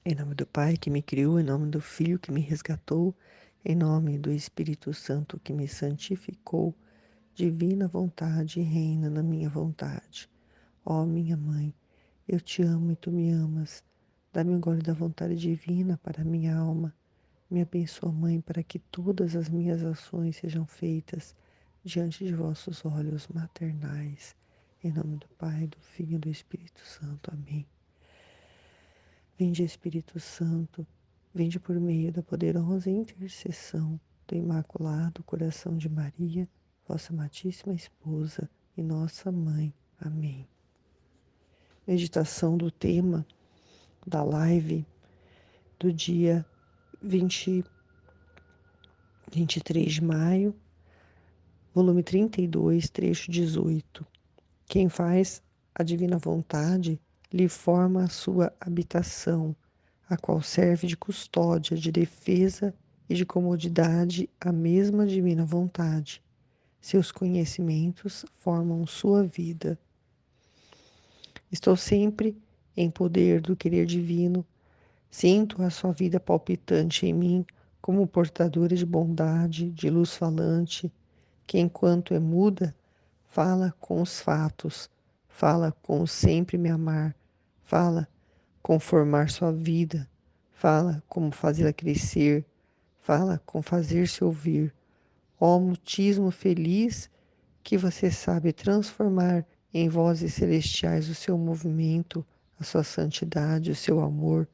Em nome do Pai que me criou, em nome do Filho que me resgatou, em nome do Espírito Santo que me santificou, divina vontade reina na minha vontade. Ó minha mãe, eu te amo e tu me amas. Dá-me agora da vontade divina para a minha alma. Me abençoa, Mãe, para que todas as minhas ações sejam feitas diante de vossos olhos maternais. Em nome do Pai, do Filho e do Espírito Santo. Amém. Vinde, Espírito Santo, vinde por meio da poderosa intercessão do Imaculado Coração de Maria, vossa amadíssima esposa e nossa mãe. Amém. Meditação do tema da live do dia 23 de maio, volume 32, trecho 18. Quem faz a divina vontade lhe forma a sua habitação, a qual serve de custódia, de defesa e de comodidade à mesma divina vontade. Seus conhecimentos formam sua vida. Estou sempre em poder do querer divino, sinto a sua vida palpitante em mim como portadora de bondade, de luz falante, que enquanto é muda, fala com os fatos, fala com o sempre me amar, fala com formar sua vida, fala como fazê-la crescer, fala com fazer-se ouvir. Ó mutismo feliz que você sabe transformar em vozes celestiais o seu movimento, a sua santidade, o seu amor,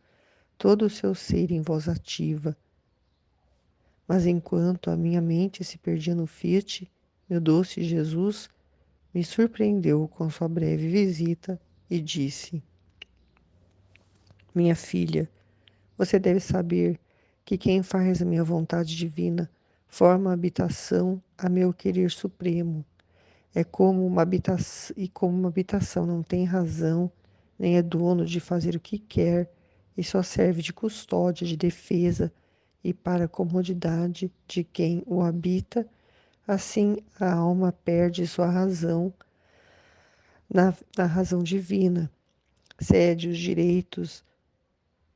todo o seu ser em voz ativa. Mas enquanto a minha mente se perdia no Fiat, meu doce Jesus me surpreendeu com sua breve visita e disse: Minha filha, você deve saber que quem faz a minha vontade divina forma habitação a meu querer supremo. É como uma habitação, e como uma habitação não tem razão, nem é dono de fazer o que quer, e só serve de custódia, de defesa e para a comodidade de quem o habita, assim a alma perde sua razão na razão divina, cede os direitos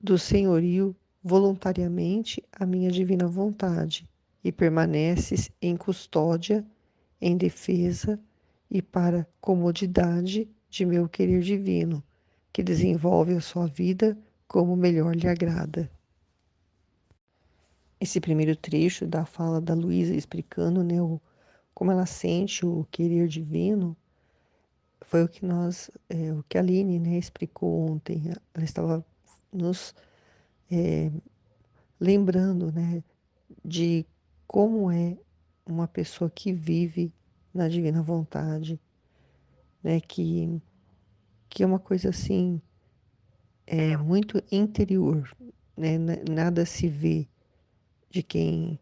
do senhorio voluntariamente à minha divina vontade e permaneces em custódia, em defesa e para comodidade de meu querer divino, que desenvolve a sua vida como melhor lhe agrada. Esse primeiro trecho da fala da Luísa explicando, né, como ela sente o querer divino, foi o que a Aline, né, explicou ontem. Ela estava nos lembrando, né, de como é uma pessoa que vive na divina vontade, né, que é uma coisa assim, muito interior, né, nada se vê de quem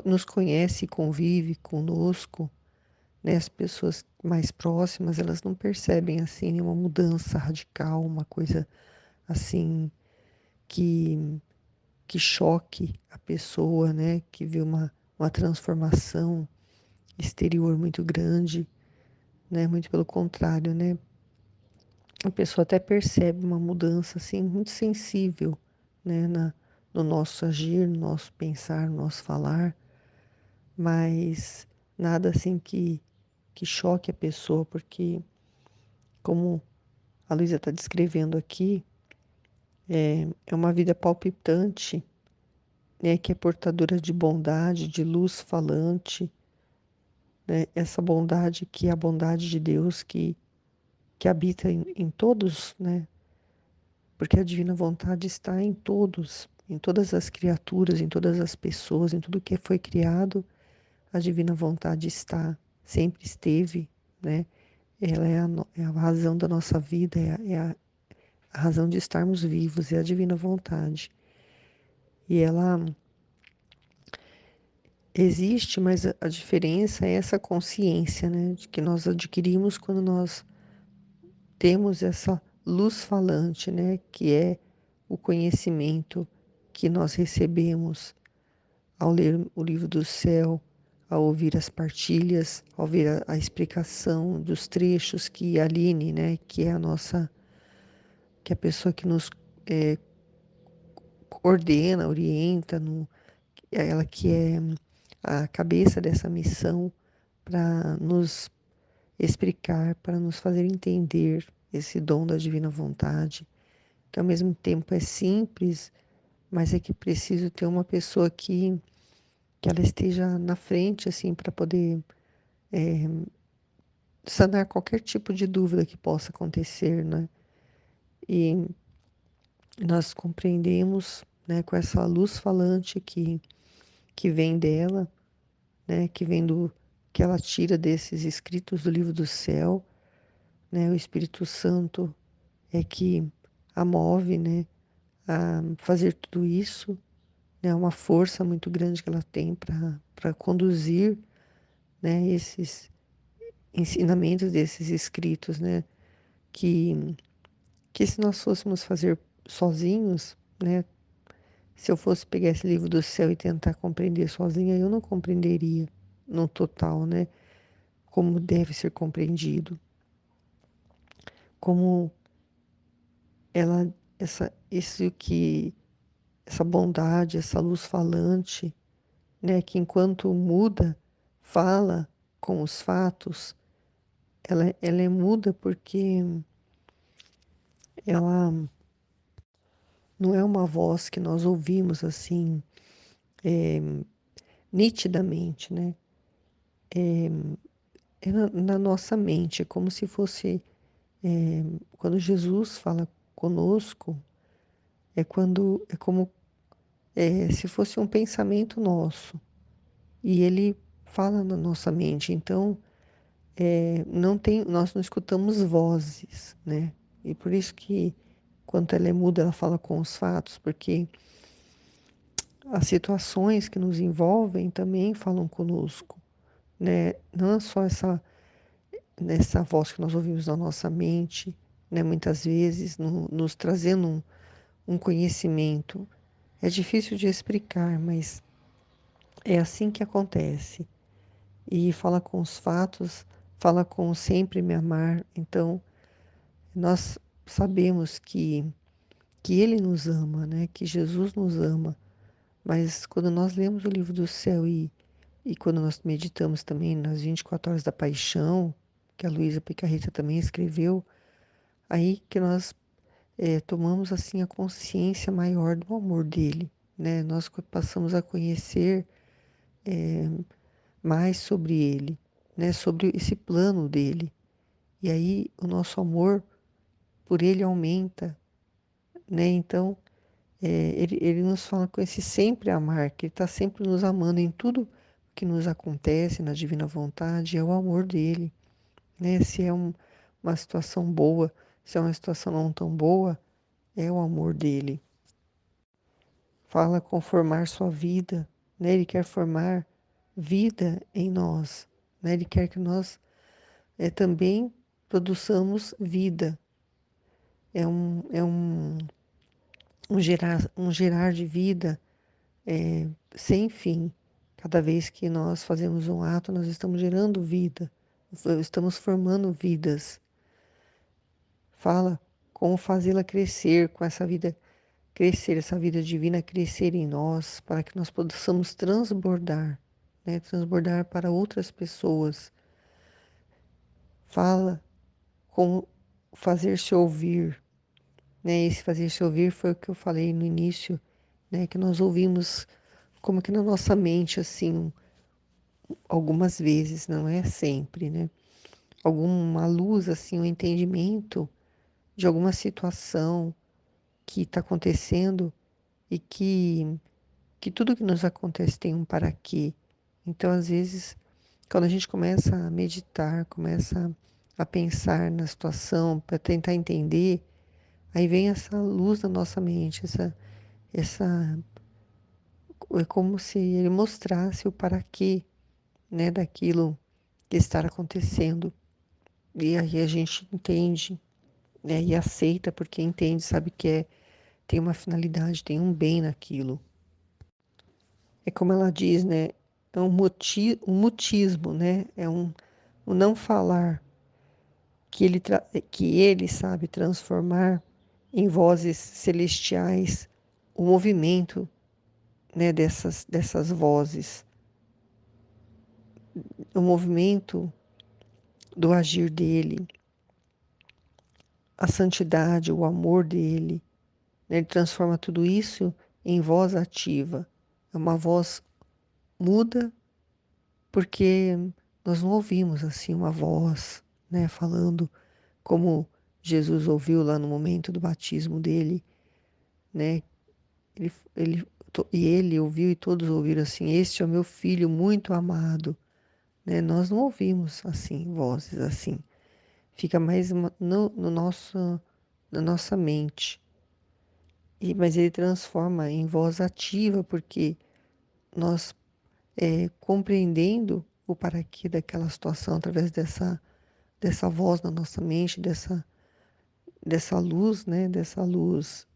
nos conhece e convive conosco, né, as pessoas mais próximas, elas não percebem assim uma mudança radical, uma coisa assim que que choque a pessoa, né, que vê uma transformação exterior muito grande, né, muito pelo contrário, né, a pessoa até percebe uma mudança, assim, muito sensível, né, no nosso agir, no nosso pensar, no nosso falar, mas nada assim que choque a pessoa, porque como a Luísa está descrevendo aqui, é uma vida palpitante, né, que é portadora de bondade, de luz falante, né, essa bondade que é a bondade de Deus que habita em todos, né, porque a divina vontade está em todos, em todas as criaturas, em todas as pessoas, em tudo que foi criado, a divina vontade está, sempre esteve, né, ela é a razão da nossa vida, a razão de estarmos vivos, é a divina vontade. E ela existe, mas a diferença é essa consciência, né, de que nós adquirimos quando nós temos essa luz falante, né, que é o conhecimento que nós recebemos ao ler o livro do céu, ao ouvir as partilhas, ao ver a explicação dos trechos que a Aline, né, que é a nossa, que é a pessoa que nos ordena, orienta, é ela que é a cabeça dessa missão para nos explicar, para nos fazer entender esse dom da divina vontade, que ao mesmo tempo é simples, mas é que preciso ter uma pessoa que ela esteja na frente, assim, para poder sanar qualquer tipo de dúvida que possa acontecer, né? E nós compreendemos, né, com essa luz falante que vem dela, né, que ela tira desses escritos do livro do céu, né? O Espírito Santo é que a move, né, a fazer tudo isso, né? Uma força muito grande que ela tem para conduzir, né, esses ensinamentos desses escritos, né? Que que se nós fôssemos fazer sozinhos, né? Se eu fosse pegar esse livro do céu e tentar compreender sozinha, eu não compreenderia no total, né? Como deve ser compreendido, como ela, essa bondade, essa luz falante, né? Que enquanto muda, fala com os fatos, ela é muda porque ela não é uma voz que nós ouvimos assim nitidamente, né? É na nossa mente, é como se fosse quando Jesus fala conosco, é como se fosse um pensamento nosso e ele fala na nossa mente. Então, não tem, nós não escutamos vozes, né? E por isso que quando ela é muda, ela fala com os fatos, porque as situações que nos envolvem também falam conosco, né? Não é só nessa voz que nós ouvimos na nossa mente, né? Muitas vezes nos trazendo um conhecimento. É difícil de explicar, mas é assim que acontece. E fala com os fatos, fala com o sempre me amar. Então, nós sabemos que Ele nos ama, né? Que Jesus nos ama. Mas quando nós lemos o livro do céu e quando nós meditamos também nas 24 horas da paixão, que a Luísa Picarreta também escreveu, aí que nós tomamos assim a consciência maior do amor dele, né? Nós passamos a conhecer mais sobre ele, né? Sobre esse plano dele. E aí o nosso amor por ele aumenta, né? Então ele nos fala com esse sempre amar, que ele está sempre nos amando em tudo que nos acontece na divina vontade, é o amor dele, né? Se é uma situação boa, se é uma situação não tão boa, é o amor dele. Fala com formar sua vida, né? Ele quer formar vida em nós, né? Ele quer que nós também produzamos vida. É um gerar de vida sem fim. Cada vez que nós fazemos um ato, nós estamos gerando vida, estamos formando vidas. Fala como fazê-la crescer, com essa vida crescer, essa vida divina crescer em nós, para que nós possamos transbordar, né? Transbordar para outras pessoas. Fala como fazer-se ouvir, né? Esse fazer-se ouvir foi o que eu falei no início, né? Que nós ouvimos como que na nossa mente, assim, algumas vezes, não é sempre, né? Alguma luz, assim, um entendimento de alguma situação que está acontecendo e que tudo que nos acontece tem um para quê. Então, às vezes, quando a gente começa a meditar, começa a pensar na situação para tentar entender, aí vem essa luz na nossa mente, essa, é como se ele mostrasse o para quê, né, daquilo que está acontecendo. E aí a gente entende, né, e aceita porque entende, sabe que tem uma finalidade, tem um bem naquilo. É como ela diz, né? É um mutismo, né? Um não falar que ele sabe transformar, em vozes celestiais, o movimento, né, dessas vozes, o movimento do agir dele, a santidade, o amor dele, né? Ele transforma tudo isso em voz ativa. É uma voz muda porque nós não ouvimos assim uma voz, né, falando como Jesus ouviu lá no momento do batismo dele, né? E ele ouviu e todos ouviram assim: Este é o meu filho muito amado, né? Nós não ouvimos assim vozes assim. Fica mais no nosso, na nossa mente. Mas ele transforma em voz ativa, porque nós compreendendo o para quê daquela situação através dessa voz na nossa mente, dessa luz, né? Dessa luz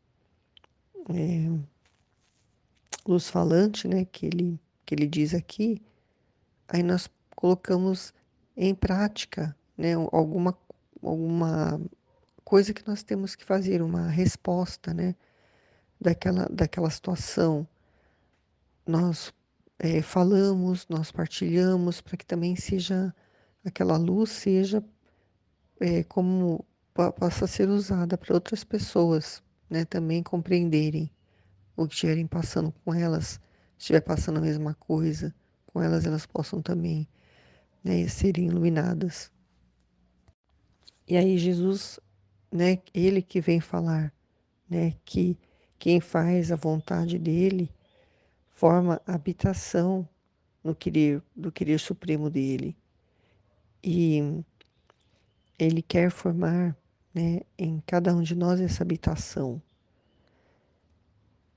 falante, né? Que ele diz aqui, aí nós colocamos em prática, né? Alguma coisa que nós temos que fazer, uma resposta, né? Daquela situação. Nós falamos, nós partilhamos para que também seja, aquela luz seja como possa ser usada para outras pessoas, né? Também compreenderem o que estiverem passando com elas, se estiver passando a mesma coisa com elas, elas possam também, né, serem iluminadas. E aí Jesus, né, ele que vem falar, né, que quem faz a vontade dele forma habitação no querer, do querer supremo dele. E ele quer formar, né, em cada um de nós essa habitação.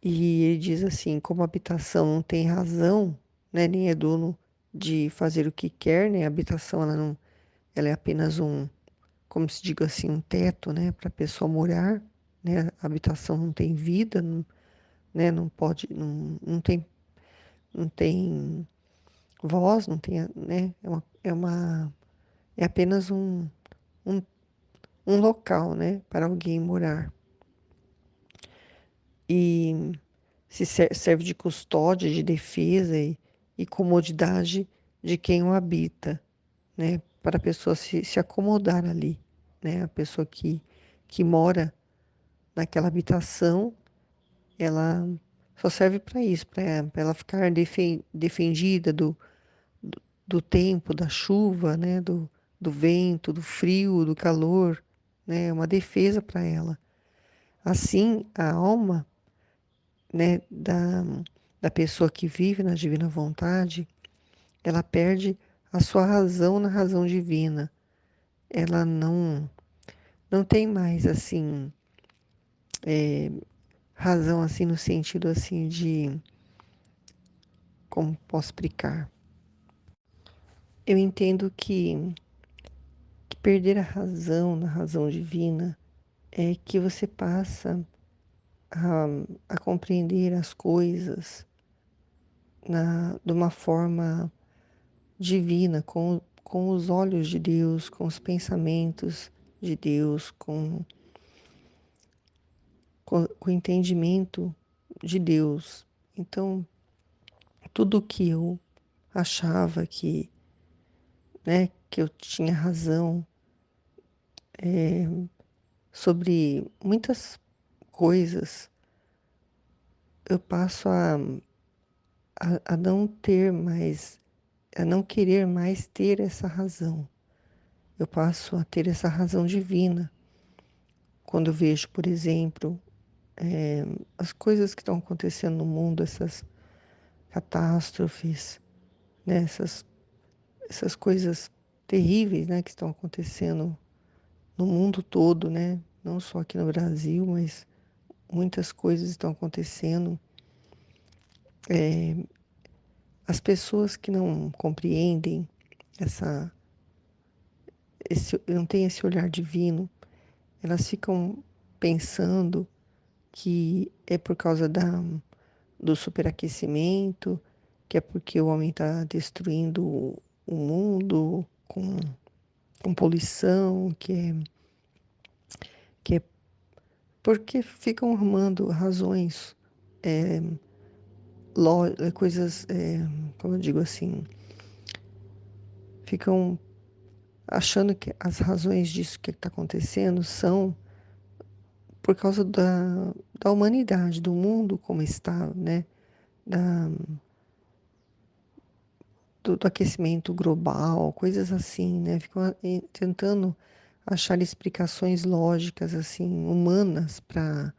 E ele diz assim, como a habitação não tem razão, né, nem é dono de fazer o que quer, né, a habitação ela não, ela é apenas como se diga assim, um teto, né, para a pessoa morar, né, a habitação não tem vida, não, né, não pode, não tem voz, não tem, né, é apenas um, um local, né, para alguém morar. E serve de custódia, de defesa e comodidade de quem o habita, né? Para a pessoa se acomodar ali, né? A pessoa que mora naquela habitação, ela só serve para isso, para ela ficar defendida do tempo, da chuva, né? Do vento, do frio, do calor, né? É uma defesa para ela. Assim, a alma, né, da pessoa que vive na divina vontade, ela perde a sua razão na razão divina. Ela não tem mais assim razão assim no sentido assim de como posso explicar? Eu entendo que perder a razão na razão divina é que você passa a, a compreender as coisas de uma forma divina, com os olhos de Deus, com os pensamentos de Deus, com o entendimento de Deus. Então, tudo que eu achava né, que eu tinha razão sobre muitas coisas, eu passo a não ter mais, a não querer mais ter essa razão. Eu passo a ter essa razão divina. Quando eu vejo, por exemplo, as coisas que estão acontecendo no mundo, essas catástrofes, né? Essas coisas terríveis, né, que estão acontecendo no mundo todo, né? Não só aqui no Brasil, mas muitas coisas estão acontecendo. As pessoas que não compreendem essa, não têm esse olhar divino, elas ficam pensando que é por causa do superaquecimento, que é porque o homem está destruindo o mundo com poluição, que é porque ficam arrumando razões, coisas, como eu digo assim, ficam achando que as razões disso que está acontecendo são por causa da humanidade, do mundo como está, né? Da, do aquecimento global, coisas assim, né? Ficam tentando achar explicações lógicas, assim, humanas para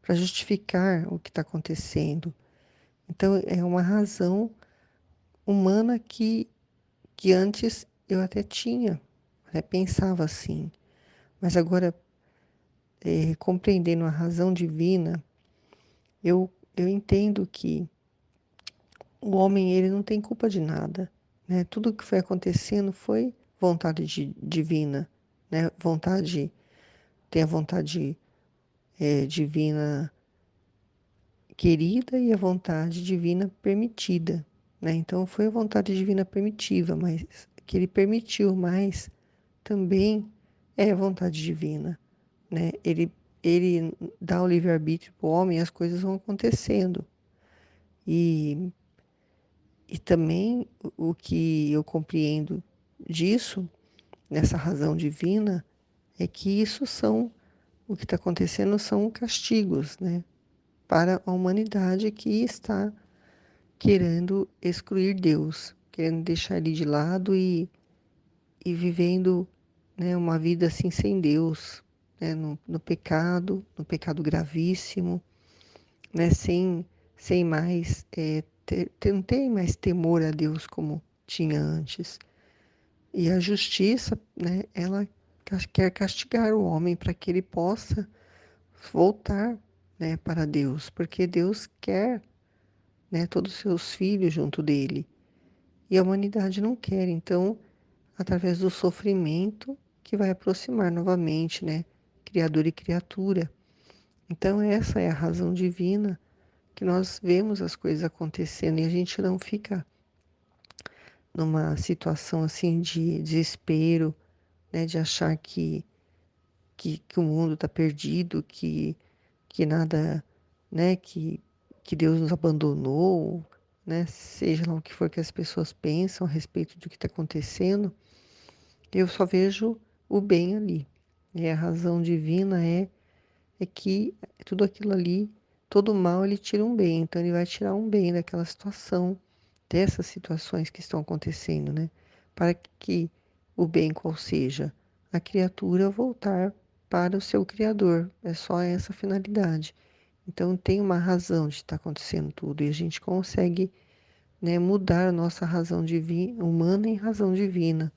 justificar o que está acontecendo. Então, é uma razão humana que antes eu até tinha, até pensava assim, mas agora, compreendendo a razão divina, eu entendo que o homem ele não tem culpa de nada, né? Tudo que foi acontecendo foi vontade divina, né? Tem a vontade divina querida e a vontade divina permitida, né? Então foi a vontade divina permitiva, mas que ele permitiu, mas também é a vontade divina, né? Ele dá o livre-arbítrio para o homem e as coisas vão acontecendo. E, e também o que eu compreendo disso, nessa razão divina, é que o que está acontecendo são castigos, né? Para a humanidade que está querendo excluir Deus, querendo deixar ele de lado e vivendo, né, uma vida assim sem Deus, né, no pecado gravíssimo, né, sem mais, não tem mais temor a Deus como tinha antes. E a justiça, né, ela quer castigar o homem para que ele possa voltar, né, para Deus, porque Deus quer, né, todos os seus filhos junto dele. E a humanidade não quer, então, através do sofrimento que vai aproximar novamente, né, criador e criatura. Então, essa é a razão divina que nós vemos as coisas acontecendo e a gente não fica numa situação assim de desespero, né, de achar que o mundo está perdido, que nada, né, que Deus nos abandonou, né, seja lá o que for que as pessoas pensam a respeito do que está acontecendo, eu só vejo o bem ali. E a razão divina é que tudo aquilo ali, todo mal ele tira um bem, então ele vai tirar um bem daquela situação, dessas situações que estão acontecendo, né? Para que o bem qual seja, a criatura voltar para o seu Criador. É só essa finalidade. Então tem uma razão de estar acontecendo tudo e a gente consegue, né, mudar a nossa razão divina, humana em razão divina.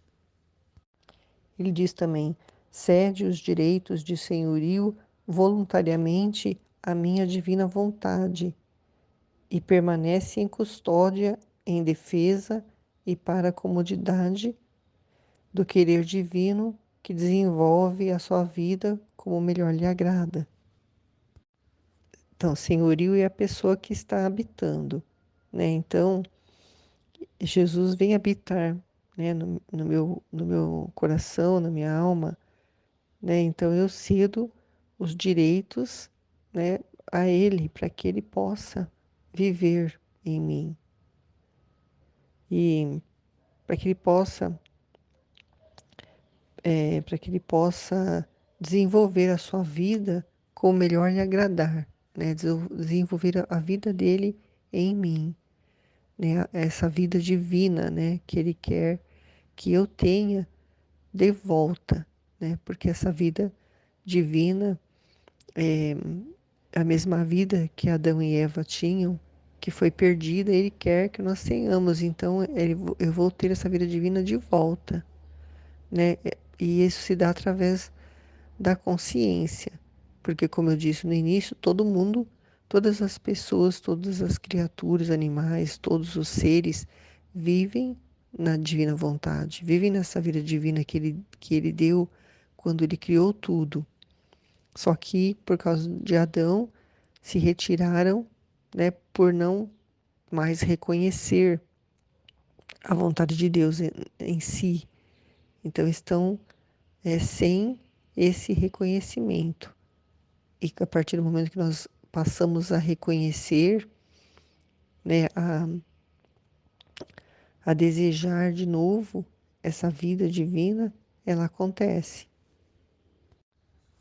Ele diz também: cede os direitos de senhorio voluntariamente à minha divina vontade e permanece em custódia, em defesa e para a comodidade do querer divino que desenvolve a sua vida como melhor lhe agrada. Então, senhorio é a pessoa que está habitando, né? Então, Jesus vem habitar, né, no meu coração, na minha alma, né? Então, eu cedo os direitos, né, a Ele, para que Ele possa viver em mim e para que Ele possa, para que Ele possa desenvolver a sua vida como melhor lhe agradar, né? Desenvolver a vida dele em mim, né? Essa vida divina, né? Que Ele quer que eu tenha de volta, né? Porque essa vida divina é a mesma vida que Adão e Eva tinham, que foi perdida, Ele quer que nós tenhamos. Então, eu vou ter essa vida divina de volta, né? E isso se dá através da consciência, porque como eu disse no início, todo mundo, todas as pessoas, todas as criaturas, animais, todos os seres vivem na divina vontade, vivem nessa vida divina que ele deu quando ele criou tudo. Só que por causa de Adão se retiraram, né, por não mais reconhecer a vontade de Deus em si. Então estão sem esse reconhecimento. e a partir do momento que nós passamos a reconhecer, né, a desejar de novo essa vida divina, ela acontece.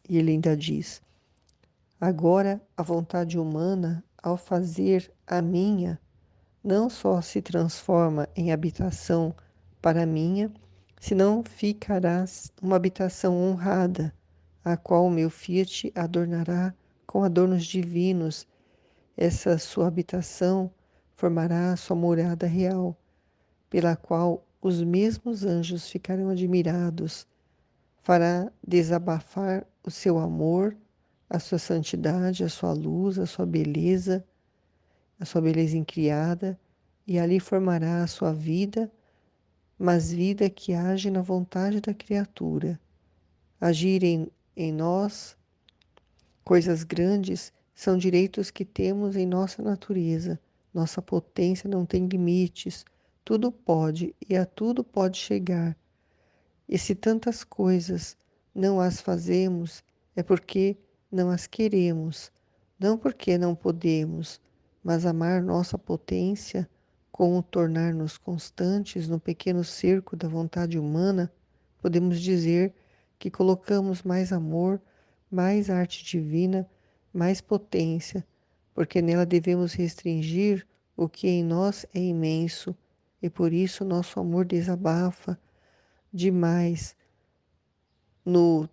E ele ainda diz: agora a vontade humana, ao fazer a minha, não só se transforma em habitação para minha, senão ficarás uma habitação honrada, a qual o meu Fiat adornará com adornos divinos. Essa sua habitação formará a sua morada real, pela qual os mesmos anjos ficarão admirados. Fará desabafar o seu amor, a sua santidade, a sua luz, a sua beleza incriada, e ali formará a sua vida, mas vida que age na vontade da criatura. Agir em nós coisas grandes são direitos que temos em nossa natureza. Nossa potência não tem limites. Tudo pode e a tudo pode chegar. E se tantas coisas não as fazemos, é porque não as queremos, não porque não podemos, mas amar nossa potência, com o tornar-nos constantes no pequeno cerco da vontade humana, podemos dizer que colocamos mais amor, mais arte divina, mais potência, porque nela devemos restringir o que em nós é imenso, e por isso nosso amor desabafa demais no,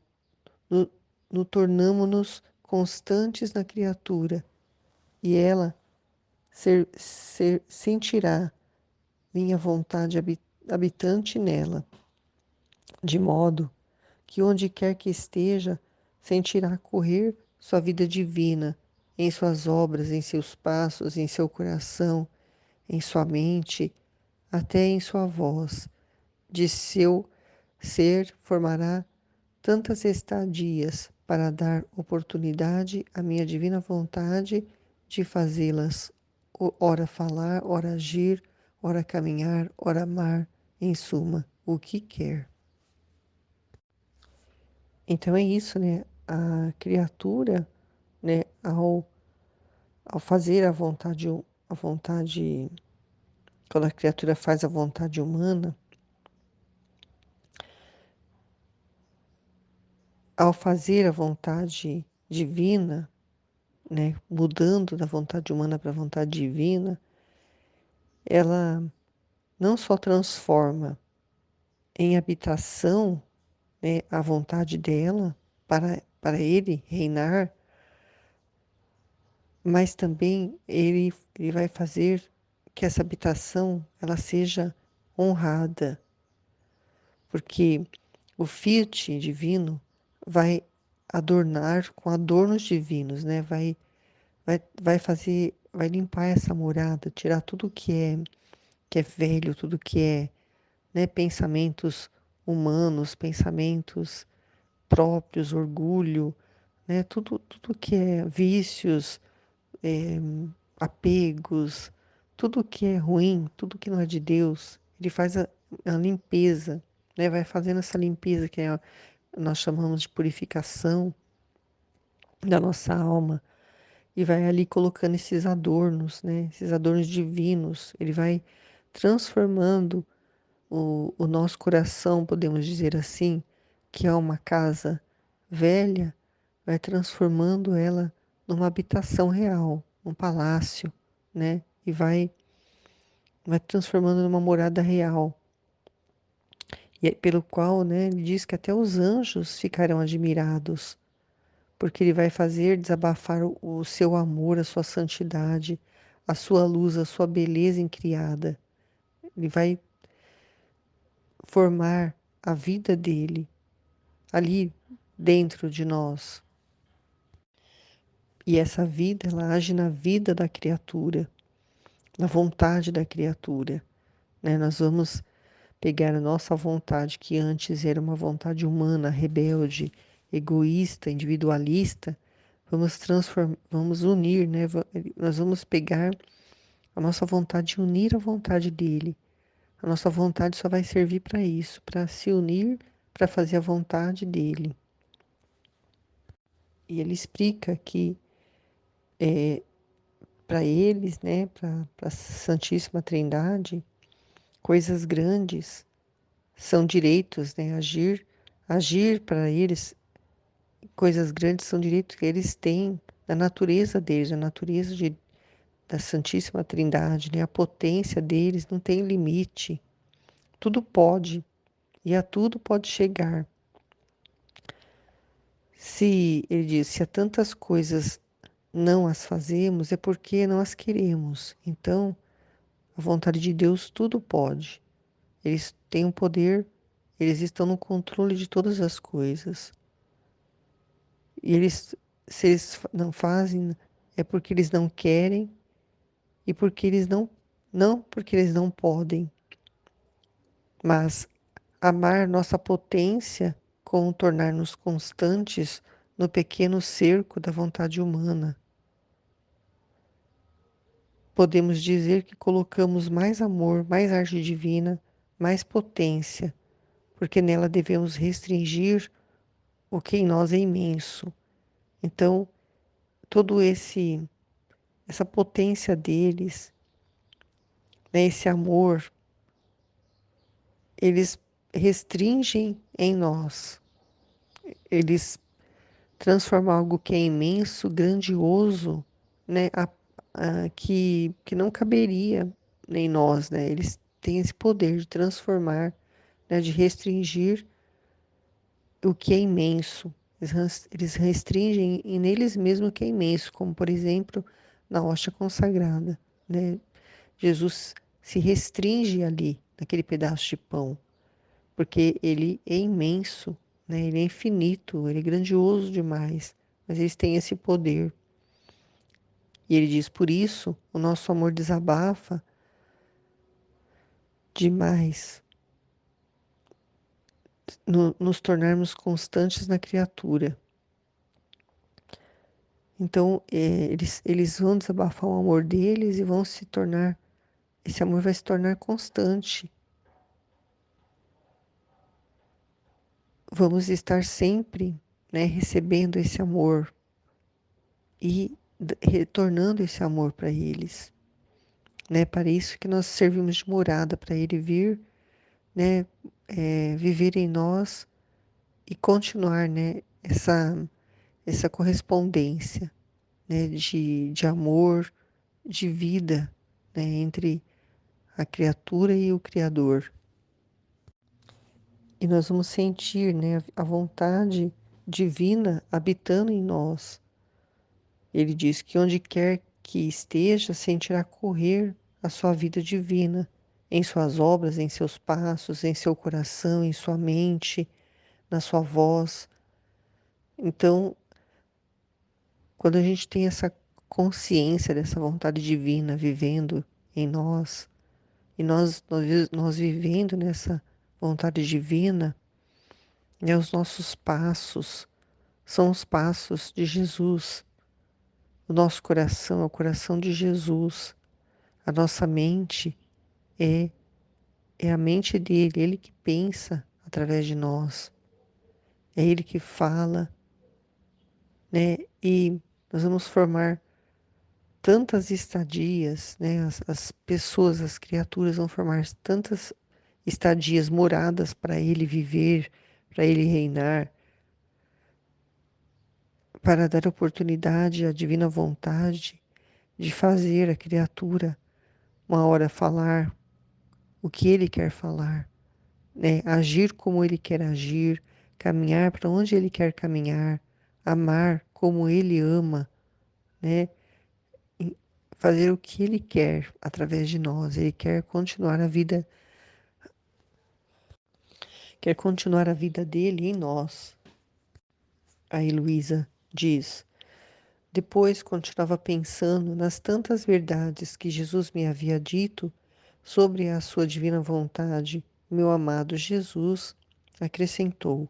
no, no tornamo-nos constantes na criatura, e ela sentirá minha vontade habitante nela, de modo que onde quer que esteja, sentirá correr sua vida divina em suas obras, em seus passos, em seu coração, em sua mente, até em sua voz. De seu ser formará tantas estadias para dar oportunidade à minha divina vontade de fazê-las, ora falar, ora agir, ora caminhar, ora amar, em suma, o que quer. Então é isso, né? A criatura, né, ao fazer a vontade, quando a criatura faz a vontade humana, ao fazer a vontade divina, né, mudando da vontade humana para a vontade divina, ela não só transforma em habitação, né, a vontade dela para ele reinar, mas também ele vai fazer que essa habitação ela seja honrada, porque o Fiat divino vai adornar com adornos divinos, né? Vai fazer, vai limpar essa morada, tirar tudo que é velho, tudo que é, né, pensamentos humanos, pensamentos próprios, orgulho, né, tudo que é vícios, é, apegos, tudo que é ruim, tudo que não é de Deus, ele faz a limpeza, né, vai fazendo essa limpeza nós chamamos de purificação da nossa alma e vai ali colocando esses adornos, né, esses adornos divinos, ele vai transformando o nosso coração, podemos dizer assim, que é uma casa velha, vai transformando ela numa habitação real, um palácio, né? E vai transformando numa morada real. E pelo qual, né, ele diz que até os anjos ficarão admirados, porque ele vai fazer desabafar o seu amor, a sua santidade, a sua luz, a sua beleza incriada. Ele vai formar a vida dele ali dentro de nós. E essa vida, ela age na vida da criatura, na vontade da criatura, né? Nós vamos pegar a nossa vontade, que antes era uma vontade humana, rebelde, egoísta, individualista, vamos transformar, vamos unir, né? Nós vamos pegar a nossa vontade e unir a vontade dele. A nossa vontade só vai servir para isso, para se unir, para fazer a vontade dele. E ele explica que para eles, né, para a Santíssima Trindade, coisas grandes são direitos, né? Agir para eles, coisas grandes são direitos que eles têm da natureza deles, da natureza da Santíssima Trindade, né? A potência deles não tem limite. Tudo pode e a tudo pode chegar. Se ele diz, se há tantas coisas não as fazemos, é porque não as queremos. Então, a vontade de Deus tudo pode. Eles têm o poder, eles estão no controle de todas as coisas. E eles, se eles não fazem, é porque eles não querem e porque eles não porque eles não podem. Mas amar nossa potência com tornar-nos constantes no pequeno cerco da vontade humana. Podemos dizer que colocamos mais amor, mais arte divina, mais potência, porque nela devemos restringir o que em nós é imenso. Então, todo essa potência deles, né, esse amor, eles restringem em nós. Eles transformam algo que é imenso, grandioso, né, que não caberia em nós, né? Eles têm esse poder de transformar, né, de restringir o que é imenso. Eles restringem neles mesmos o que é imenso, como por exemplo na hóstia consagrada, né? Jesus se restringe ali, naquele pedaço de pão, porque ele é imenso, né? Ele é infinito, ele é grandioso demais, mas eles têm esse poder. E ele diz: por isso, o nosso amor desabafa demais, nos tornarmos constantes na criatura. Então, eles vão desabafar o amor deles e vão se tornar, esse amor vai se tornar constante. Vamos estar sempre, né, recebendo esse amor e retornando esse amor para eles, né? Para isso que nós servimos de morada, para ele vir, né, viver em nós e continuar, né, essa correspondência, né, de amor, de vida, né, entre a criatura e o Criador. E nós vamos sentir, né, a vontade divina habitando em nós. Ele diz que onde quer que esteja, sentirá correr a sua vida divina, em suas obras, em seus passos, em seu coração, em sua mente, na sua voz. Então, quando a gente tem essa consciência dessa vontade divina vivendo em nós, e nós vivendo nessa vontade divina, né, os nossos passos são os passos de Jesus. O nosso coração é o coração de Jesus. A nossa mente é, é a mente dele, ele que pensa através de nós. É ele que fala, né? E nós vamos formar tantas estadias, né? As pessoas, as criaturas vão formar tantas estadias, moradas para ele viver, para ele reinar, para dar oportunidade à divina vontade de fazer a criatura uma hora falar o que ele quer falar, né? Agir como ele quer agir, caminhar para onde ele quer caminhar, amar como ele ama, né? E fazer o que ele quer através de nós. Ele quer continuar a vida, quer continuar a vida dele em nós. A Heloísa diz: depois continuava pensando nas tantas verdades que Jesus me havia dito sobre a sua divina vontade. Meu amado Jesus acrescentou: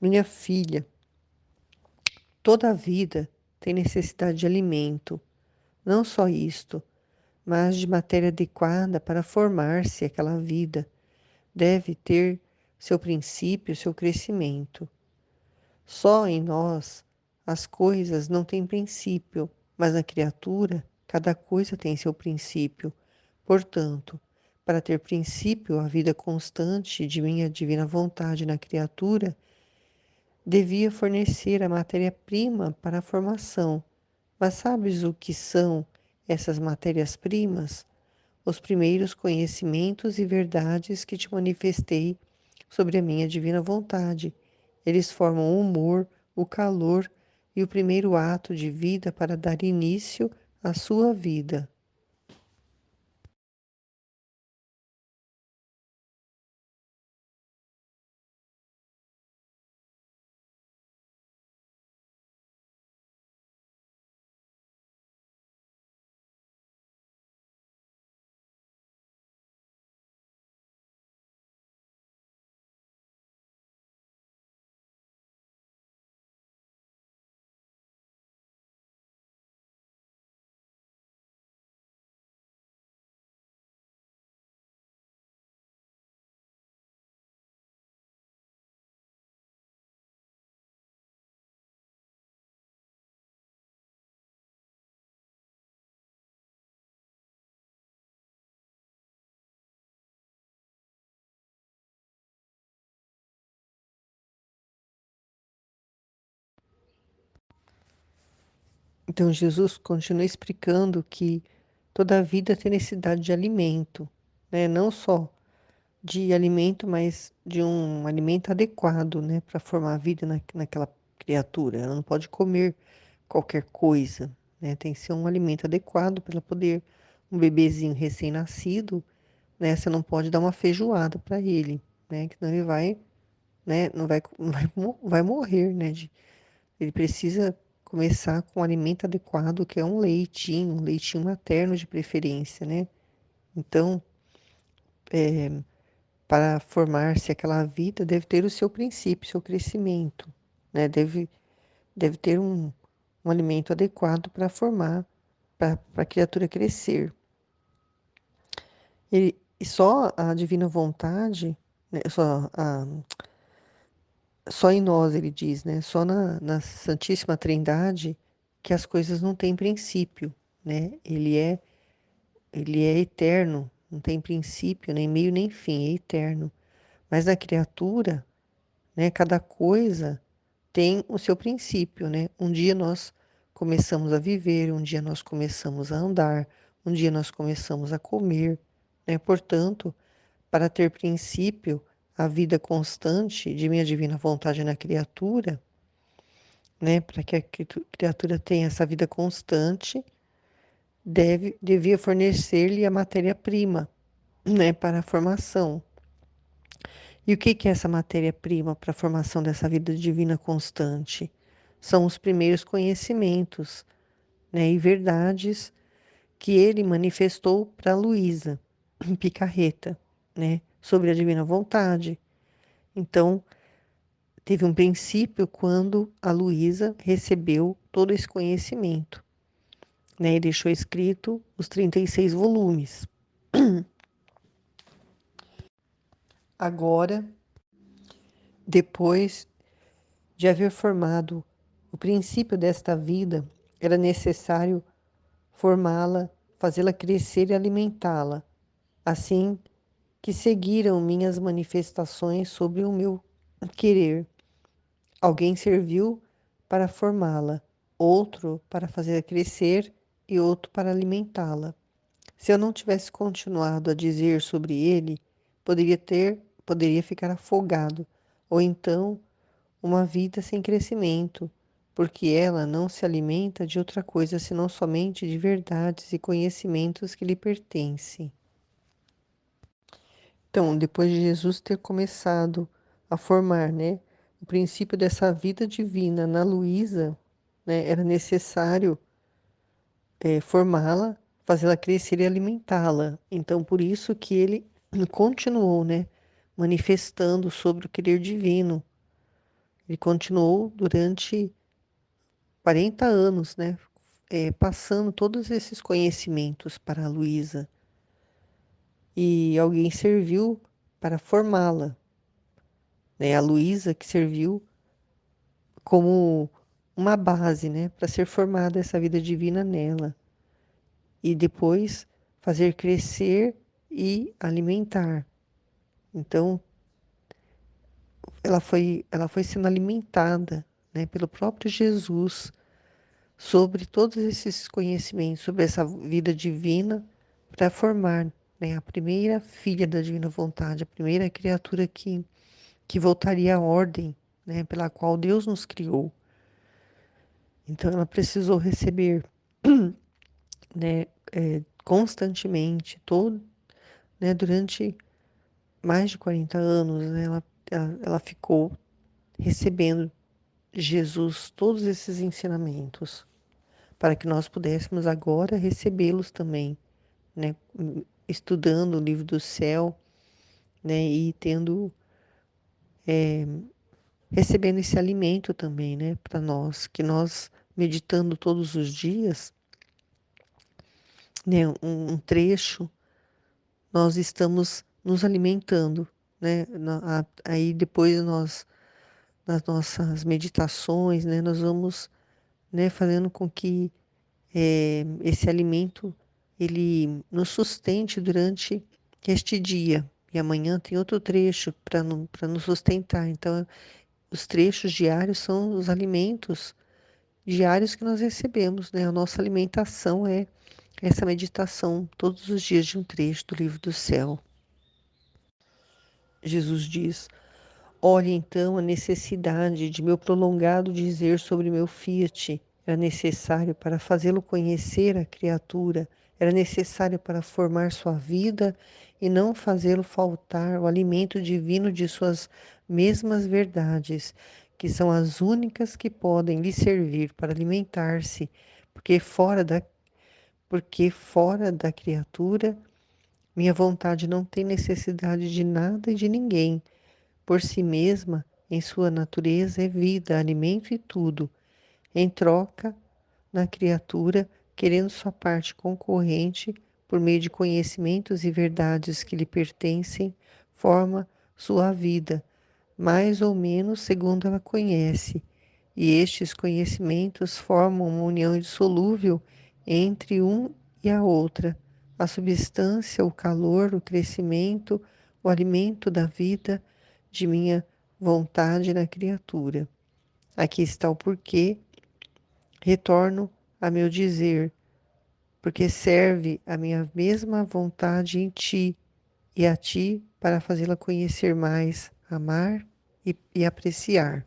minha filha, toda a vida tem necessidade de alimento, não só isto, mas de matéria adequada para formar-se aquela vida. Deve ter seu princípio, seu crescimento. Só em nós as coisas não têm princípio, mas na criatura, cada coisa tem seu princípio. Portanto, para ter princípio a vida constante de minha divina vontade na criatura, devia fornecer a matéria-prima para a formação. Mas sabes o que são essas matérias-primas? Os primeiros conhecimentos e verdades que te manifestei sobre a minha divina vontade. Eles formam o humor, o calor e o primeiro ato de vida para dar início à sua vida. Então, Jesus continua explicando que toda a vida tem necessidade de alimento, né? Não só de alimento, mas de um alimento adequado, né, para formar a vida naquela criatura. Ela não pode comer qualquer coisa, né? Tem que ser um alimento adequado para ela poder, um bebezinho recém-nascido, né? Você não pode dar uma feijoada para ele, né? Que senão ele vai, né? Não vai, vai morrer, né? Ele precisa começar com um alimento adequado, que é um leitinho materno de preferência, né? Então, para formar-se aquela vida, deve ter o seu princípio, seu crescimento, né? Deve ter um alimento adequado para formar, para a criatura crescer. E só a divina vontade, né? Só em nós, ele diz, né? Só na Santíssima Trindade que as coisas não têm princípio, né? Ele é eterno, não tem princípio, nem meio nem fim, é eterno. Mas na criatura, né? Cada coisa tem o seu princípio, né? Um dia nós começamos a viver, um dia nós começamos a andar, um dia nós começamos a comer, né? Portanto, para ter princípio a vida constante de minha divina vontade na criatura, né? Para que a criatura tenha essa vida constante, devia fornecer-lhe a matéria-prima, né? Para a formação. E o que que é essa matéria-prima para a formação dessa vida divina constante? São os primeiros conhecimentos, né, e verdades que ele manifestou para Luísa Picarreta, né, sobre a divina vontade. Então, teve um princípio quando a Luísa recebeu todo esse conhecimento, né, e deixou escrito os 36 volumes. Agora, depois de haver formado o princípio desta vida, era necessário formá-la, fazê-la crescer e alimentá-la, assim que seguiram minhas manifestações sobre o meu querer. Alguém serviu para formá-la, outro para fazê-la crescer e outro para alimentá-la. Se eu não tivesse continuado a dizer sobre ele, poderia ficar afogado, ou então uma vida sem crescimento, porque ela não se alimenta de outra coisa senão somente de verdades e conhecimentos que lhe pertencem. Então, depois de Jesus ter começado a formar, né, o princípio dessa vida divina na Luísa, né, era necessário formá-la, fazê-la crescer e alimentá-la. Então, por isso que ele continuou, né, manifestando sobre o querer divino. Ele continuou durante 40 anos, né, passando todos esses conhecimentos para a Luísa. E alguém serviu para formá-la, né, a Luísa que serviu como uma base, né, para ser formada essa vida divina nela e depois fazer crescer e alimentar. Então, ela foi sendo alimentada, né, pelo próprio Jesus sobre todos esses conhecimentos, sobre essa vida divina, para formar, né, a primeira filha da divina vontade, a primeira criatura que voltaria à ordem, né, pela qual Deus nos criou. Então, ela precisou receber, né, constantemente, né, durante mais de 40 anos, né, ela ficou recebendo Jesus todos esses ensinamentos, para que nós pudéssemos agora recebê-los também, né, estudando o livro do céu, né, e recebendo esse alimento também, né, para nós, que nós meditando todos os dias, né, um trecho, nós estamos nos alimentando, né, aí depois nós, nas nossas meditações, né, nós vamos, né, fazendo com que esse alimento ele nos sustente durante este dia. E amanhã tem outro trecho para nos sustentar. Então, os trechos diários são os alimentos diários que nós recebemos, né? A nossa alimentação é essa meditação todos os dias de um trecho do livro do céu. Jesus diz: olhe então a necessidade de meu prolongado dizer sobre meu Fiat. Era necessário para fazê-lo conhecer a criatura, era necessário para formar sua vida e não fazê-lo faltar o alimento divino de suas mesmas verdades, que são as únicas que podem lhe servir para alimentar-se, porque fora da criatura, minha vontade não tem necessidade de nada e de ninguém. Por si mesma, em sua natureza, é vida, alimento e tudo. Em troca, na criatura, querendo sua parte concorrente, por meio de conhecimentos e verdades que lhe pertencem, forma sua vida, mais ou menos segundo ela conhece, e estes conhecimentos formam uma união indissolúvel entre um e a outra, a substância, o calor, o crescimento, o alimento da vida de minha vontade na criatura. Aqui está o porquê, retorno a meu dizer, porque serve a minha mesma vontade em ti e a ti para fazê-la conhecer mais, amar e apreciar.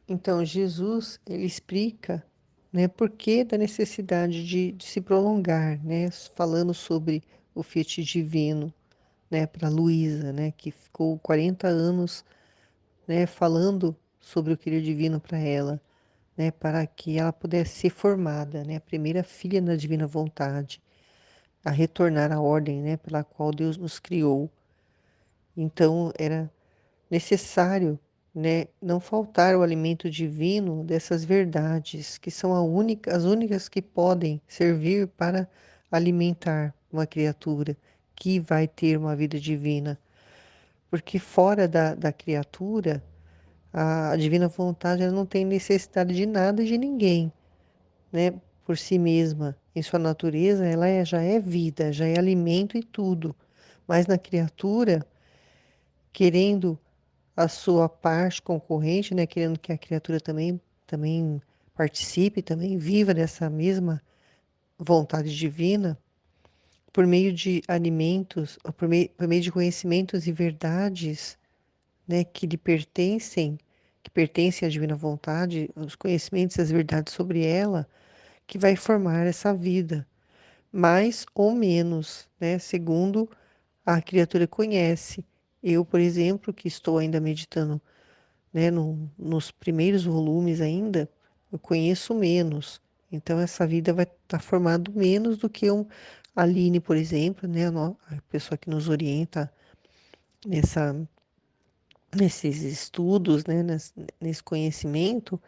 Então, Jesus, ele explica, né, por que da necessidade de se prolongar, né, falando sobre o Fiat Divino, né, para Luísa, né, que ficou 40 anos, né, falando sobre o querer divino para ela, né, para que ela pudesse ser formada, né, a primeira filha da divina vontade, a retornar à ordem, né, pela qual Deus nos criou. Então, era necessário, né, não faltar o alimento divino dessas verdades, que são as únicas que podem servir para alimentar uma criatura que vai ter uma vida divina. Porque fora da criatura, a divina vontade ela não tem necessidade de nada e de ninguém, né, por si mesma. em sua natureza, já é vida, já é alimento e tudo. Mas na criatura, querendo a sua parte concorrente, né, querendo que a criatura também participe, também viva dessa mesma vontade divina, por meio de alimentos, ou por meio de conhecimentos e verdades, né, que pertencem à divina vontade, os conhecimentos e as verdades sobre ela, que vai formar essa vida, mais ou menos, né, segundo a criatura conhece. Eu, por exemplo, que estou ainda meditando, né, nos primeiros volumes ainda, eu conheço menos. Então essa vida vai estar formado menos do que a Aline, por exemplo, né, a pessoa que nos orienta nessa, nesses estudos, né, nesse conhecimento,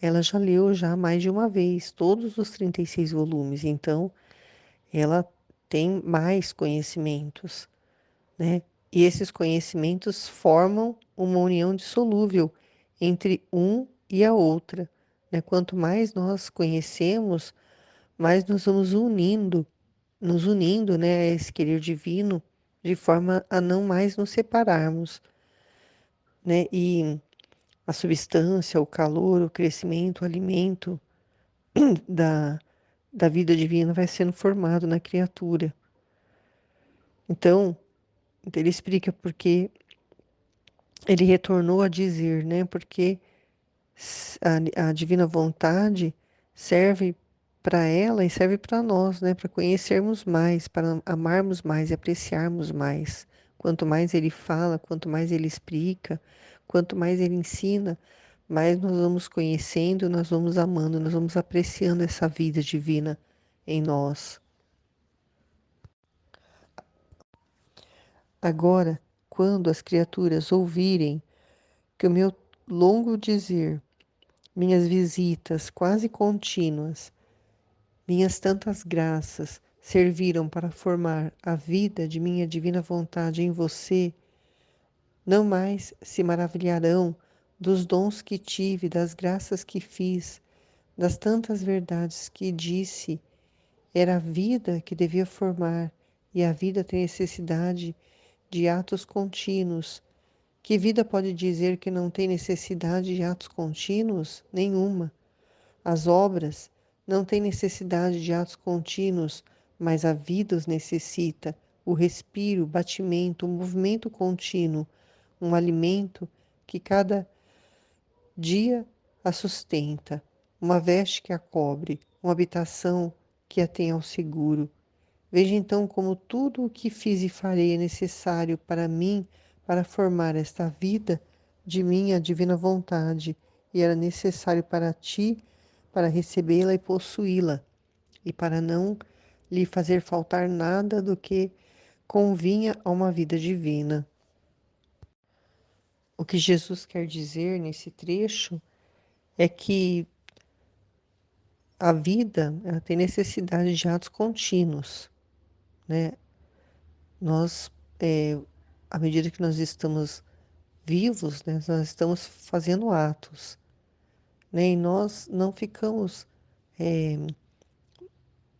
ela já leu já mais de uma vez todos os 36 volumes. Então ela tem mais conhecimentos, né? E esses conhecimentos formam uma união dissolúvel entre um e a outra, né? Quanto mais nós conhecemos, mais nós vamos nos unindo, né, a esse querer divino, de forma a não mais nos separarmos, né? E a substância, o calor, o crescimento, o alimento da, da vida divina vai sendo formado na criatura. Então, ele explica porque ele retornou a dizer, né? Porque a divina vontade serve para ela e serve para nós, né? Para conhecermos mais, para amarmos mais e apreciarmos mais. Quanto mais ele fala, quanto mais ele explica, quanto mais ele ensina, mais nós vamos conhecendo, nós vamos amando, nós vamos apreciando essa vida divina em nós. Agora, quando as criaturas ouvirem que o meu longo dizer, minhas visitas quase contínuas, minhas tantas graças serviram para formar a vida de minha divina vontade em você, não mais se maravilharão dos dons que tive, das graças que fiz, das tantas verdades que disse. Era a vida que devia formar, e a vida tem necessidade de atos contínuos. Que vida pode dizer que não tem necessidade de atos contínuos? Nenhuma. As obras não têm necessidade de atos contínuos, mas a vida os necessita. O respiro, o batimento, o movimento contínuo, um alimento que cada dia a sustenta, uma veste que a cobre, uma habitação que a tem ao seguro. Veja então como tudo o que fiz e farei é necessário para mim, para formar esta vida de minha divina vontade, e era necessário para ti, para recebê-la e possuí-la, e para não lhe fazer faltar nada do que convinha a uma vida divina. O que Jesus quer dizer nesse trecho é que a vida, ela tem necessidade de atos contínuos, né? Nós, à medida que nós estamos vivos, né, nós estamos fazendo atos, né? E nós não ficamos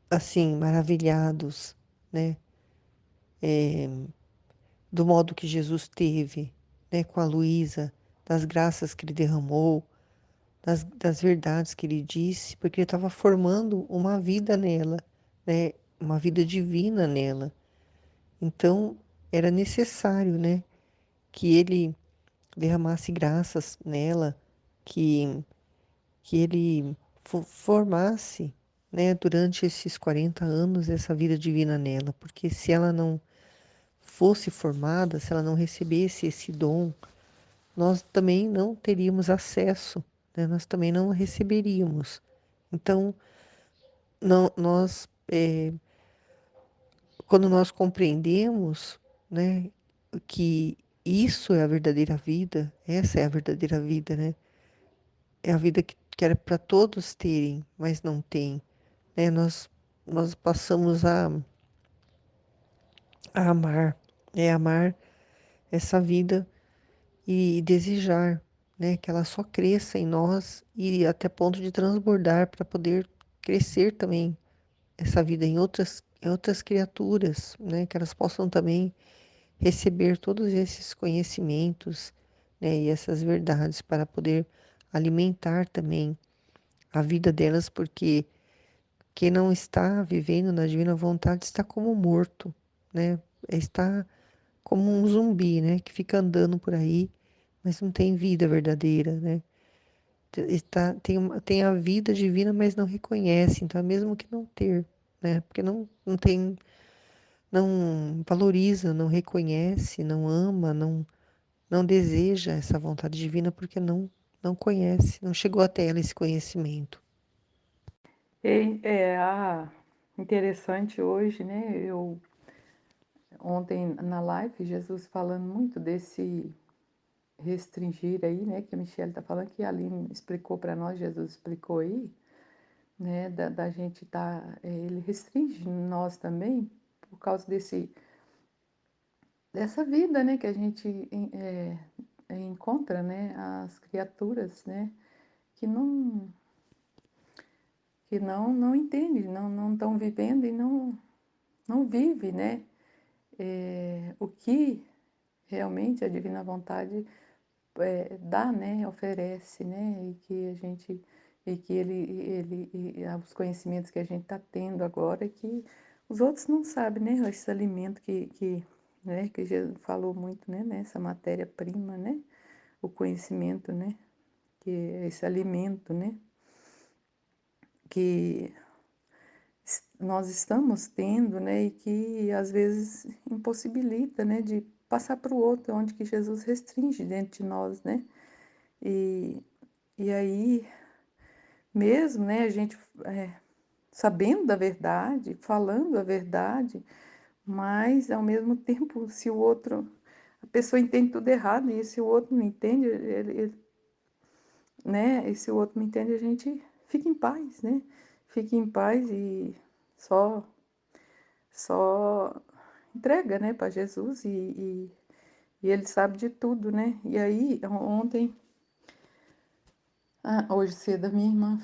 assim maravilhados, né, do modo que Jesus teve, né, com a Luísa, das graças que ele derramou, das verdades que ele disse, porque ele estava formando uma vida nela, né, uma vida divina nela. Então era necessário, né, que ele derramasse graças nela, que ele formasse, né, durante esses 40 anos essa vida divina nela, porque se ela não fosse formada, se ela não recebesse esse dom, nós também não teríamos acesso, né, nós também não receberíamos. Então, não, quando nós compreendemos, né, que isso é a verdadeira vida, essa é a verdadeira vida, né? É a vida que era para todos terem, mas não tem, né? Nós passamos a amar, amar essa vida e desejar, né, que ela só cresça em nós e até ponto de transbordar para poder crescer também essa vida em outras criaturas, né? Que elas possam também receber todos esses conhecimentos, né? E essas verdades para poder alimentar também a vida delas, porque quem não está vivendo na divina vontade está como morto, né? Está como um zumbi, né? Que fica andando por aí, mas não tem vida verdadeira, né? Está, tem a vida divina, mas não reconhece, então é mesmo que não ter, né? Porque não tem, não valoriza, não reconhece, não ama, não deseja essa vontade divina porque não conhece, não chegou até ela esse conhecimento. Interessante hoje, né? Eu ontem na live, Jesus falando muito desse restringir aí, né? Que a Michelle está falando, que a Aline explicou para nós, Jesus explicou aí, né? Da gente ele restringe nós também por causa dessa vida, né? Que a gente encontra, né? As criaturas, né? Que não entende, não estão vivendo e não vive, né? O que realmente a divina vontade dá, né? Oferece, né? E que os conhecimentos que a gente está tendo agora que os outros não sabem, né? Esse alimento né? Que Jesus falou muito, né? Nessa matéria-prima, né? O conhecimento, né? Que é esse alimento, né? Que nós estamos tendo, né, e que às vezes impossibilita, né, de passar para o outro, onde que Jesus restringe dentro de nós, né? E, e aí, mesmo, né, a gente sabendo da verdade, falando a verdade, mas ao mesmo tempo, se o outro, a pessoa entende tudo errado, e se o outro não entende, né, e se o outro não entende, a gente fica em paz, né? Fica em paz e só só entrega, né, para Jesus e ele sabe de tudo, né? E aí, ontem, hoje cedo, a minha irmã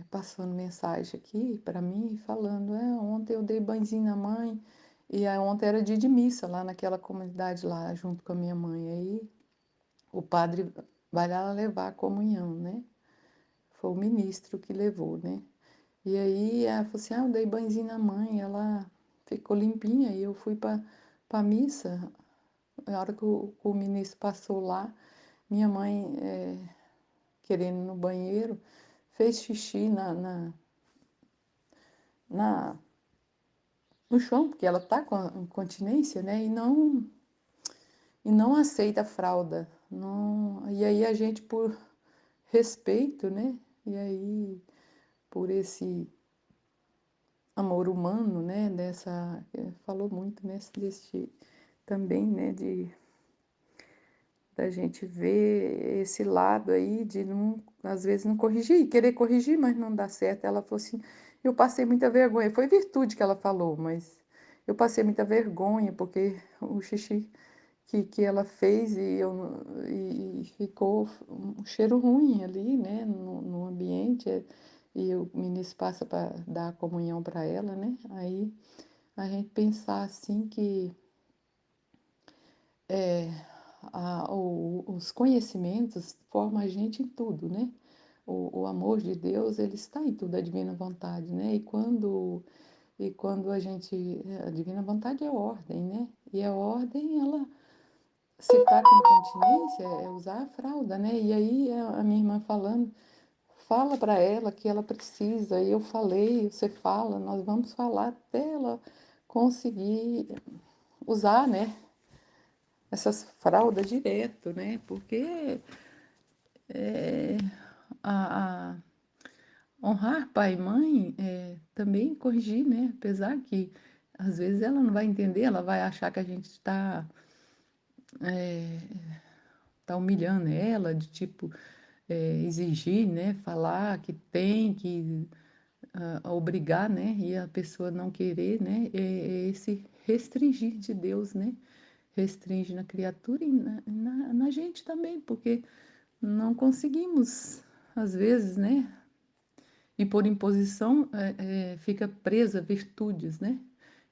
passando mensagem aqui para mim, falando: ontem eu dei banhozinho na mãe, e aí, ontem era dia de missa lá naquela comunidade lá, junto com a minha mãe. Aí o padre vai lá levar a comunhão, né? Foi o ministro que levou, né? E aí ela falou assim: eu dei banhozinho na mãe, ela ficou limpinha, e eu fui para a missa. Na hora que o ministro passou lá, minha mãe, querendo ir no banheiro, fez xixi na, no chão, porque ela está com incontinência, né? E não aceita a fralda. Não, e aí a gente, por respeito, né? E aí, por esse amor humano, né? Falou muito desse também, né? Da gente ver esse lado aí de não, às vezes não corrigir, querer corrigir, mas não dá certo. Ela falou assim, eu passei muita vergonha. Foi virtude que ela falou, mas eu passei muita vergonha porque o xixi que ela fez e ficou um cheiro ruim ali, né, no ambiente. E o ministro passa para dar a comunhão para ela, né? Aí a gente pensar assim que é, os conhecimentos formam a gente em tudo, né? O amor de Deus, ele está em tudo, a divina vontade, né? E quando a divina vontade é ordem, né? E a ordem, ela, se está com incontinência, é usar a fralda, né? E aí a minha irmã falando, fala para ela que ela precisa, e eu falei, você fala, nós vamos falar até ela conseguir usar, né? Essas fraldas direto, né? Porque a honrar pai e mãe é também corrigir, né? Apesar que às vezes ela não vai entender, ela vai achar que a gente tá humilhando ela, de tipo exigir, né? Falar que tem que obrigar, né? E a pessoa não querer, né? É esse restringir de Deus, né? Restringe na criatura e na gente também, porque não conseguimos, às vezes, né? e por imposição fica presa a virtudes, né?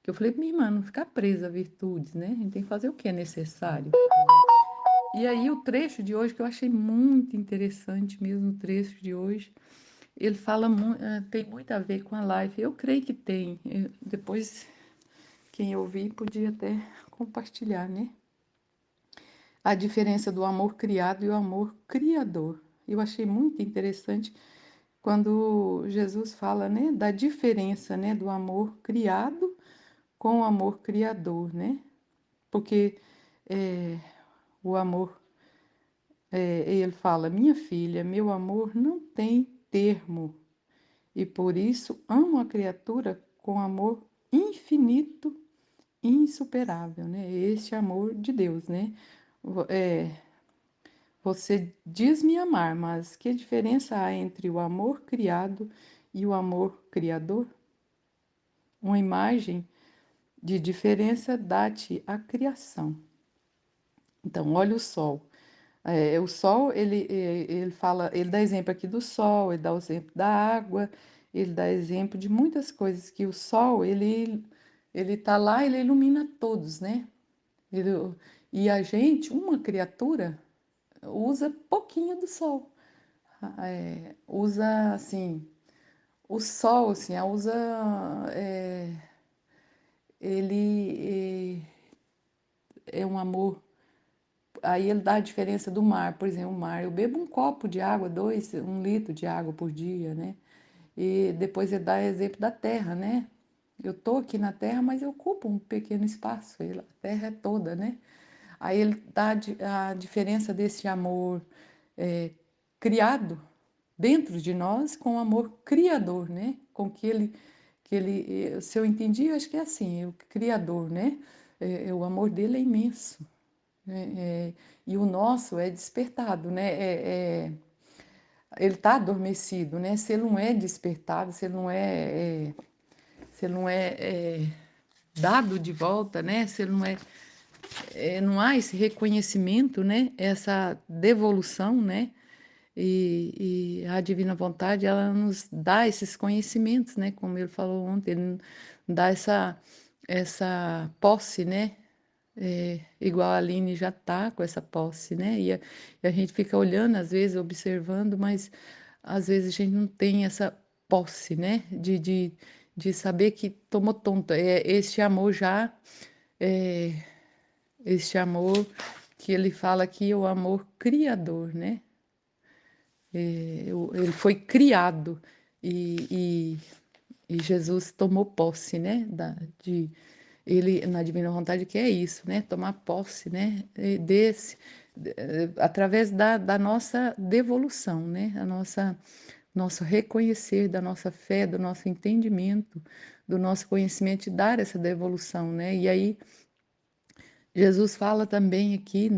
Que eu falei para minha irmã, não ficar presa a virtudes, né? A gente tem que fazer o que é necessário. E aí o trecho de hoje, que eu achei muito interessante mesmo, o trecho de hoje, ele fala, tem muito a ver com a live. Eu creio que tem. Depois, quem ouvir, podia até compartilhar, né? A diferença do amor criado e o amor criador. Eu achei muito interessante quando Jesus fala, né, da diferença, né, do amor criado com o amor criador, né? Porque o amor, ele fala, minha filha, meu amor não tem termo, e por isso amo a criatura com amor infinito e insuperável, né? Este amor de Deus, né? Você diz me amar, mas que diferença há entre o amor criado e o amor criador? Uma imagem de diferença dá-te a criação. Então, olha o sol. O sol, ele fala, ele dá exemplo aqui do sol, ele dá o exemplo da água, ele dá exemplo de muitas coisas que o sol, ele tá lá, ele ilumina todos, né? Ele- e a gente, uma criatura, usa pouquinho do sol. Usa assim, o sol, assim, usa, ele é um amor. Aí ele dá a diferença do mar, por exemplo, o mar. Eu bebo um copo de água, 1 litro de água por dia, né? E depois ele dá exemplo da terra, né? Eu tô aqui na terra, mas eu ocupo um pequeno espaço. A terra é toda, né? Aí ele dá a diferença desse amor é, criado dentro de nós com o amor criador, né? Com se eu entendi, eu acho que é assim, o criador, né? O amor dele é imenso, né? E o nosso é despertado, né? Ele está adormecido, né? Se ele não é despertado, se ele não é dado de volta, né? Se ele não não há esse reconhecimento, né? Essa devolução, né? E a divina vontade, ela nos dá esses conhecimentos, né? Como ele falou ontem, ele dá essa posse, né? Igual a Aline já está com essa posse, né? E a gente fica olhando, às vezes, observando, mas às vezes a gente não tem essa posse, né? De saber que tomou tonto. Este amor já, é, este amor que ele fala aqui, é o amor criador, né? Ele foi criado e, e Jesus tomou posse, né? Ele, na Divina Vontade, que é isso, né? Tomar posse, né? Através da nossa devolução, né? Nosso reconhecer da nossa fé, do nosso entendimento, do nosso conhecimento, e dar essa devolução, né? E aí, Jesus fala também aqui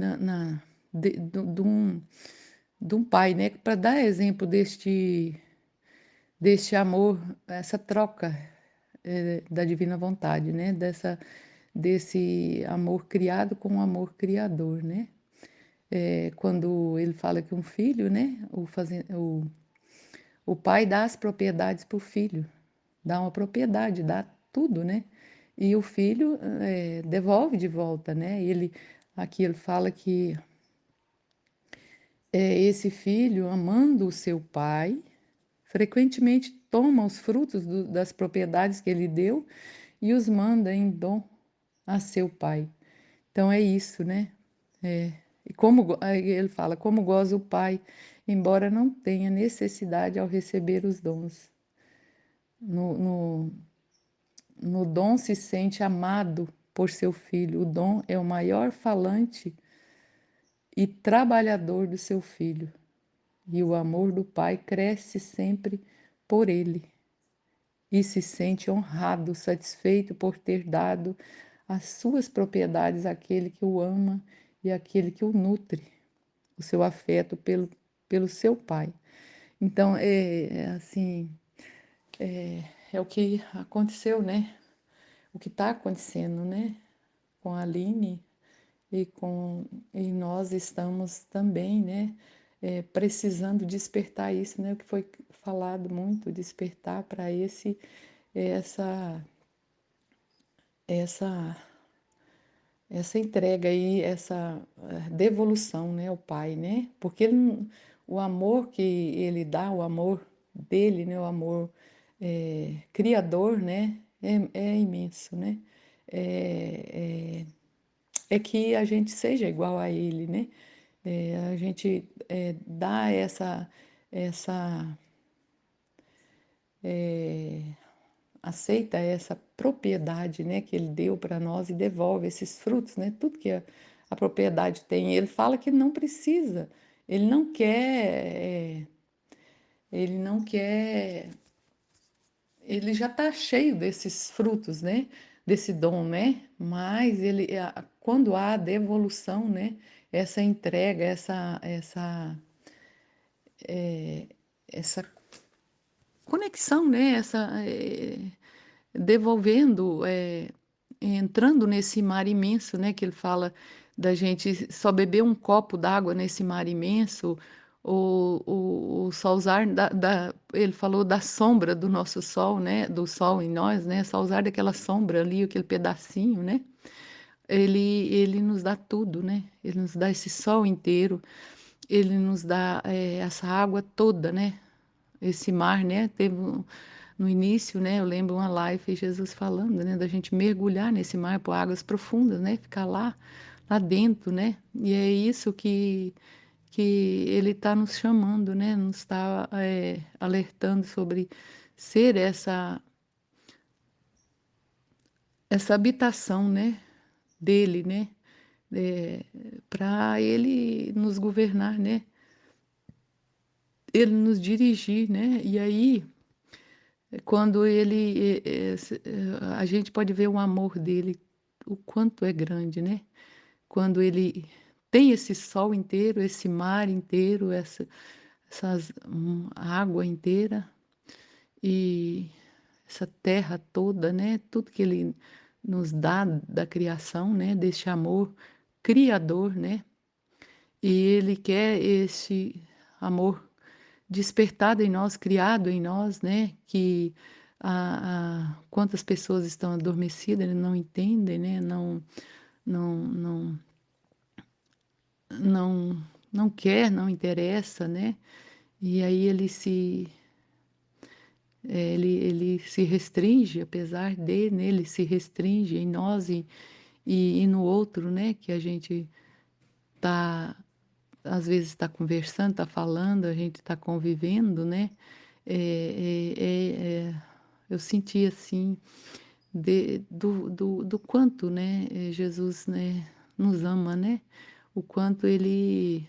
de um pai, né? Para dar exemplo deste amor, essa troca da divina vontade, né? Desse amor criado com o amor criador, né? Quando ele fala que um filho, né? O pai dá as propriedades para o filho, dá uma propriedade, dá tudo, né? E o filho devolve de volta, né? Aqui ele fala que esse filho, amando o seu pai, frequentemente toma os frutos das propriedades que ele deu e os manda em dom a seu pai. Então é isso, né? E aí ele fala, como goza o pai, embora não tenha necessidade ao receber os dons. No, no, no dom se sente amado por seu filho. O dom é o maior falante e trabalhador do seu filho. E o amor do pai cresce sempre por ele. E se sente honrado, satisfeito por ter dado as suas propriedades àquele que o ama e àquele que o nutre, o seu afeto pelo seu pai. Então, assim, é o que aconteceu, né? O que está acontecendo, né? Com a Aline e nós estamos também, né? precisando despertar isso, né? O que foi falado muito, despertar para essa, essa, essa entrega aí, essa devolução, né, ao Pai, né? Porque o amor que ele dá, o amor dele, né, o amor criador, né, é imenso, né? É, é que a gente seja igual a ele, né? A gente dá essa aceita essa propriedade, né, que ele deu para nós e devolve esses frutos, né, tudo que a propriedade tem. Ele fala que não precisa, ele não quer, ele não quer, ele já está cheio desses frutos, né, desse dom, né, mas quando há devolução, né, essa entrega, essa conexão, né? Devolvendo, entrando nesse mar imenso, né? Que ele fala da gente só beber um copo d'água nesse mar imenso, ou só usar ele falou da sombra do nosso sol, né? Do sol em nós, né? Só usar daquela sombra ali, aquele pedacinho, né? Ele nos dá tudo, né? Ele nos dá esse sol inteiro, ele nos dá essa água toda, né? Esse mar, né? No início, né? Eu lembro uma live Jesus falando, né? Da gente mergulhar nesse mar por águas profundas, né? Ficar lá dentro, né? E é isso que ele está nos chamando, né? Nos está alertando sobre ser essa habitação, né? Dele, né? Para ele nos governar, né? Ele nos dirigir, né? E aí quando a gente pode ver o amor dele, o quanto é grande, né? Quando ele tem esse sol inteiro, esse mar inteiro, água inteira e essa terra toda, né? Tudo que ele nos dá da criação, né? Desse amor criador, né? E ele quer esse amor despertado em nós, criado em nós, né? Que quantas pessoas estão adormecidas, né, não entendem, né? Não, não, não, não quer, não interessa, né? E aí ele se restringe, apesar de, né? Ele se restringe em nós e no outro, né? Que a gente tá às vezes está conversando, está falando, a gente está convivendo, né? Eu senti assim do quanto, né, Jesus, né, nos ama, né? O quanto ele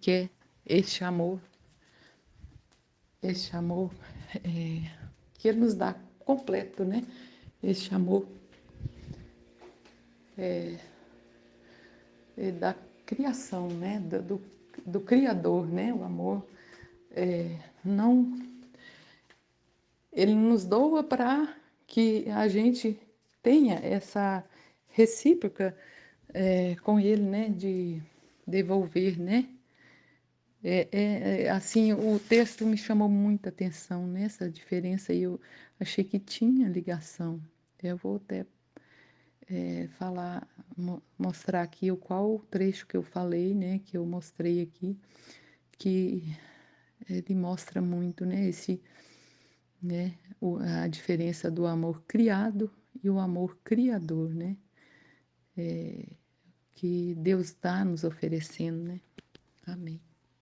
quer esse amor que ele nos dá completo, né? Esse amor da criação, né? Do Criador, né? O amor não ele nos doa para que a gente tenha essa recíproca com ele, né? De devolver, né? Assim, o texto me chamou muita atenção nessa diferença e eu achei que tinha ligação. Eu vou até falar, mostrar aqui o qual trecho que eu falei, né? Que eu mostrei aqui, que ele mostra muito, né? A diferença do amor criado e o amor criador, né? Que Deus está nos oferecendo, né? Amém.